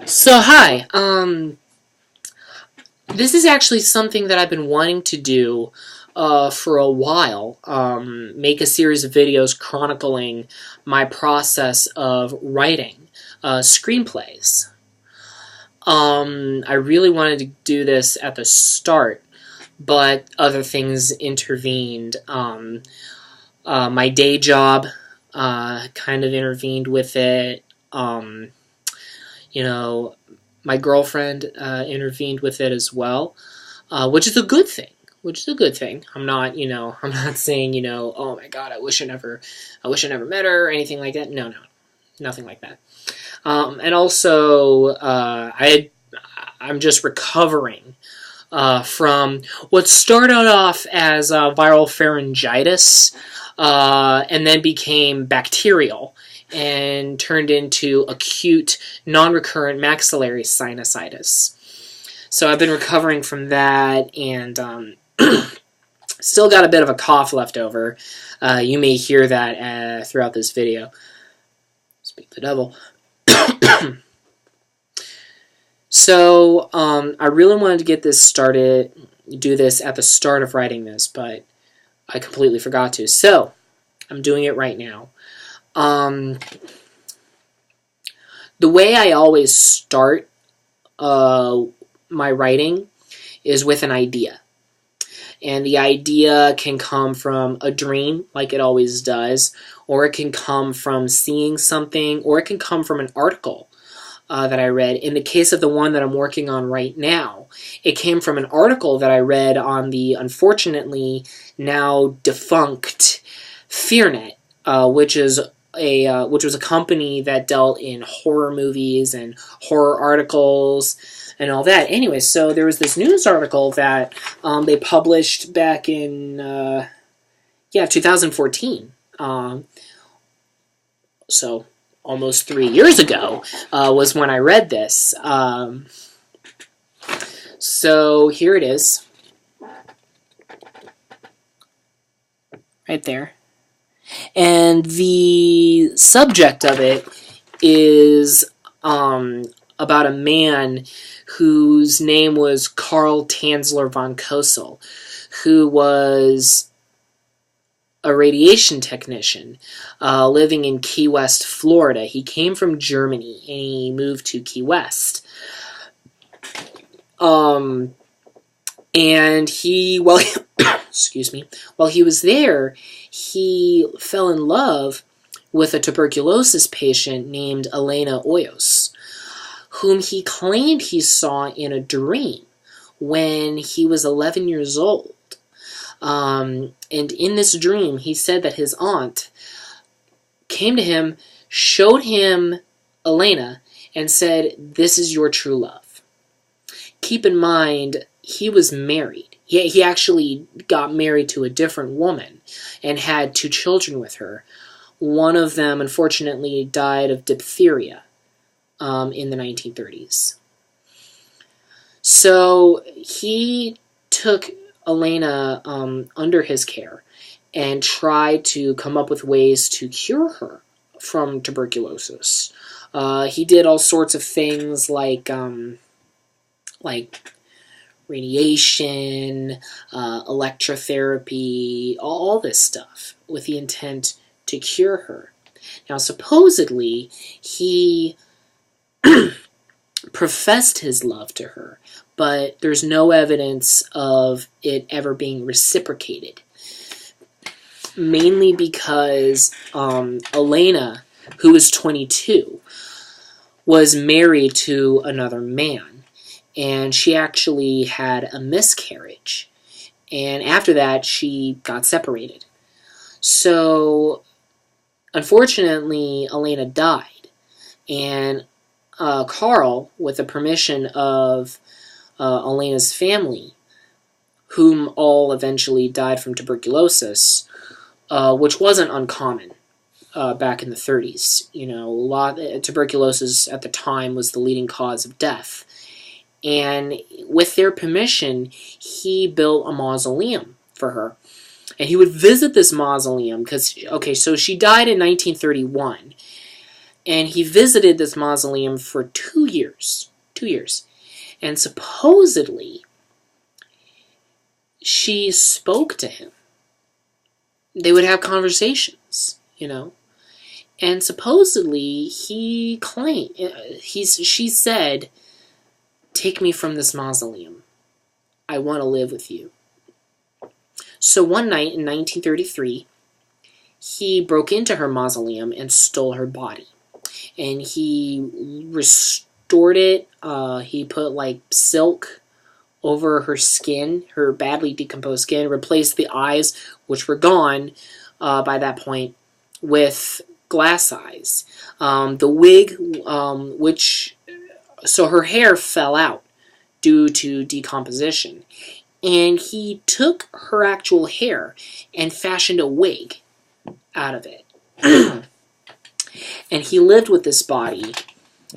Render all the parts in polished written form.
So hi, this is actually something that I've been wanting to do for a while. Make a series of videos chronicling my process of writing screenplays. I really wanted to do this at the start, but other things intervened. My day job kind of intervened with it. You know, my girlfriend intervened with it as well, which is a good thing. Which is a good thing. I'm not, I'm not saying, oh my God, I wish I never met her or anything like that. No, nothing like that. And also, I'm just recovering from what started off as viral pharyngitis, and then became bacterial and turned into acute non-recurrent maxillary sinusitis. So I've been recovering from that, and still got a bit of a cough left over. You may hear that throughout this video. Speak the devil. So I really wanted to get this started, do this at the start of writing this, but I completely forgot to. So I'm doing it right now. The way I always start my writing is with an idea. And the idea can come from a dream, like it always does, or it can come from seeing something, or it can come from an article that I read. In the case of the one that I'm working on right now, it came from an article that I read on the unfortunately now defunct FearNet, which was a company that dealt in horror movies and horror articles and all that. Anyway, so there was this news article that they published back in 2014. So almost 3 years ago was when I read this. So here it is, right there. And the subject of it is about a man whose name was Karl Tanzler von Cosel, who was a radiation technician living in Key West, Florida. He came from Germany and he moved to Key West. And he, excuse me, while he was there, he fell in love with a tuberculosis patient named Elena Hoyos, whom he claimed he saw in a dream when he was 11 years old. And in this dream, he said that his aunt came to him, showed him Elena, and said, "This is your true love." Keep in mind, he was married. He actually got married to a different woman and had 2 children with her. One of them, unfortunately, died of diphtheria in the 1930s. So he took Elena under his care and tried to come up with ways to cure her from tuberculosis. He did all sorts of things like radiation, electrotherapy, all this stuff with the intent to cure her. Now, supposedly, he professed his love to her, but there's no evidence of it ever being reciprocated. Mainly because Elena, who was 22, was married to another man, and she actually had a miscarriage. And after that, she got separated. So, unfortunately, Elena died, and Karl, with the permission of Elena's family, whom all eventually died from tuberculosis, which wasn't uncommon back in the 30s. Tuberculosis at the time was the leading cause of death. And with their permission, he built a mausoleum for her. And he would visit this mausoleum because, so she died in 1931. And he visited this mausoleum for 2 years. 2 years. And supposedly, she spoke to him. They would have conversations, And supposedly, he claimed, she said, "Take me from this mausoleum. I want to live with you." So one night in 1933, he broke into her mausoleum and stole her body. And he restored it. He put silk over her skin, her badly decomposed skin, replaced the eyes, which were gone by that point, with glass eyes. The wig, so her hair fell out due to decomposition. And he took her actual hair and fashioned a wig out of it. And he lived with this body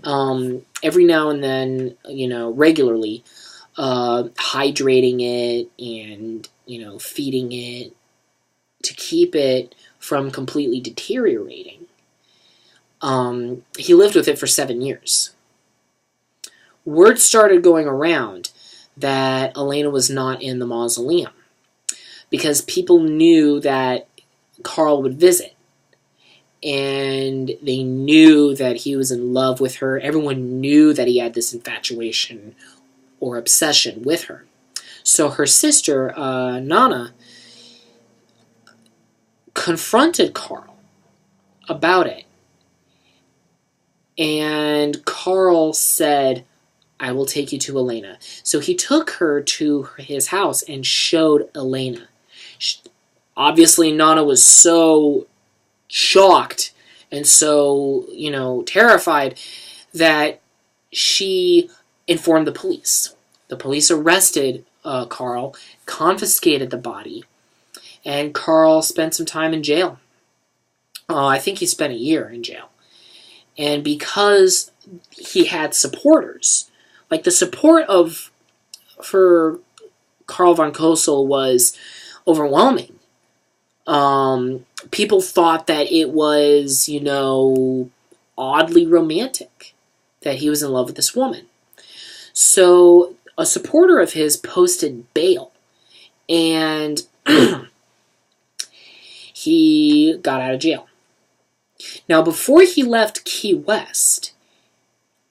every now and then, regularly, hydrating it and, feeding it to keep it from completely deteriorating. He lived with it for 7 years. Word started going around that Elena was not in the mausoleum because people knew that Carl would visit. And they knew that he was in love with her. Everyone knew that he had this infatuation or obsession with her. So her sister, Nana, confronted Carl about it. And Carl said, "I will take you to Elena." So he took her to his house and showed Elena. Obviously, Nana was so shocked and so, terrified that she informed the police. The police arrested Carl, confiscated the body, and Carl spent some time in jail. I think he spent a year in jail. And because he had supporters, the support for Carl von Cosel was overwhelming. People thought that it was, oddly romantic, that he was in love with this woman. So a supporter of his posted bail, and he got out of jail. Now, before he left Key West,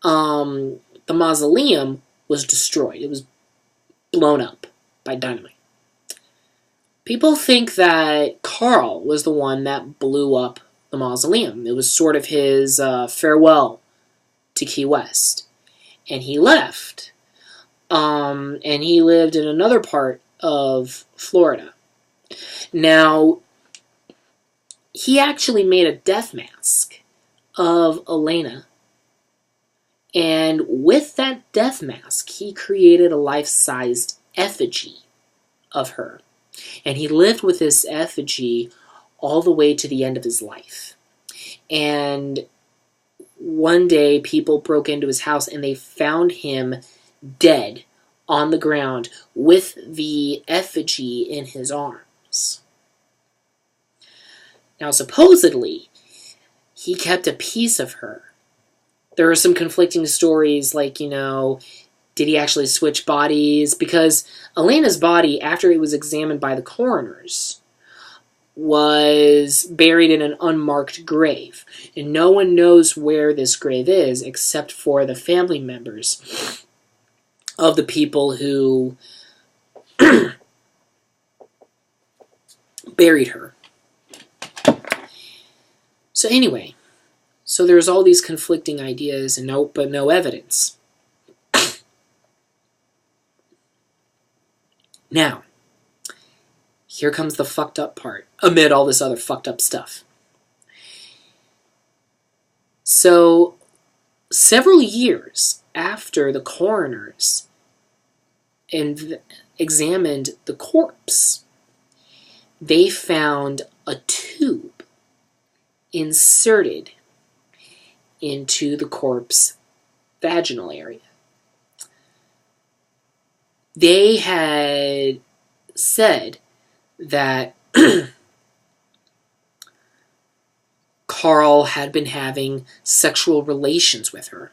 the mausoleum was destroyed. It was blown up by dynamite. People think that Carl was the one that blew up the mausoleum. It was sort of his farewell to Key West. And he left. And he lived in another part of Florida. Now, he actually made a death mask of Elena. And with that death mask, he created a life-sized effigy of her. And he lived with this effigy all the way to the end of his life. And one day, people broke into his house and they found him dead on the ground with the effigy in his arms. Now, supposedly, he kept a piece of her. There are some conflicting stories, did he actually switch bodies? Because Elena's body, after it was examined by the coroners, was buried in an unmarked grave. And no one knows where this grave is except for the family members of the people who buried her. So anyway, there's all these conflicting ideas and no evidence. Now, here comes the fucked up part, amid all this other fucked up stuff. So, several years after the coroners examined the corpse, they found a tube inserted into the corpse vaginal area. They had said that Carl had been having sexual relations with her.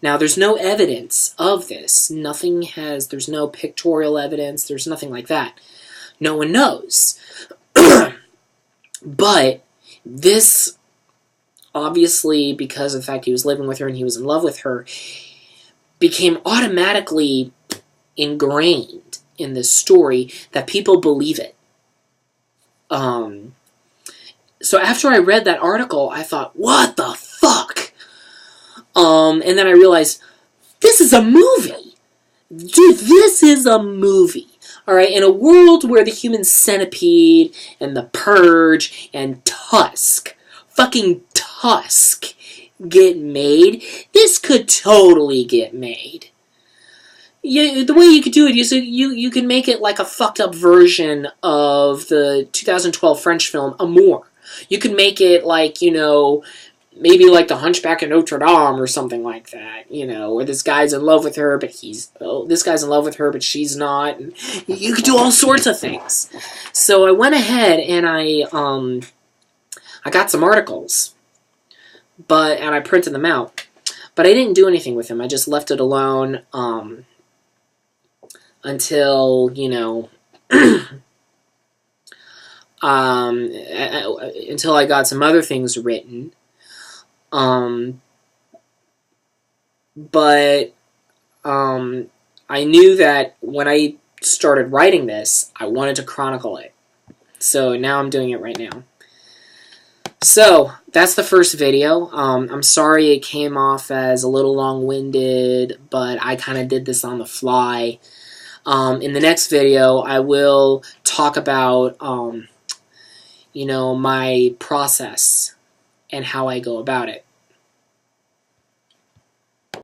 Now, there's no evidence of this. There's no pictorial evidence. There's nothing like that. No one knows. But this, obviously, because of the fact he was living with her and he was in love with her, became automatically ingrained in this story that people believe it. So after I read that article, I thought, what the fuck? And then I realized, this is a movie! Dude, this is a movie! Alright, in a world where the Human Centipede and The Purge and Tusk, fucking Tusk, get made, this could totally get made. The way you could do it is you can make it like a fucked up version of the 2012 French film Amour. You could make it like, maybe like The Hunchback of Notre Dame or something like that, where this guy's in love with her, but this guy's in love with her, but she's not. And you could do all sorts of things. So I went ahead and I got some articles, and I printed them out, but I didn't do anything with them. I just left it alone until until I got some other things written. But I knew that when I started writing this, I wanted to chronicle it. So now I'm doing it right now. So, that's the first video. I'm sorry it came off as a little long-winded, but I kind of did this on the fly. In the next video, I will talk about, my process and how I go about it.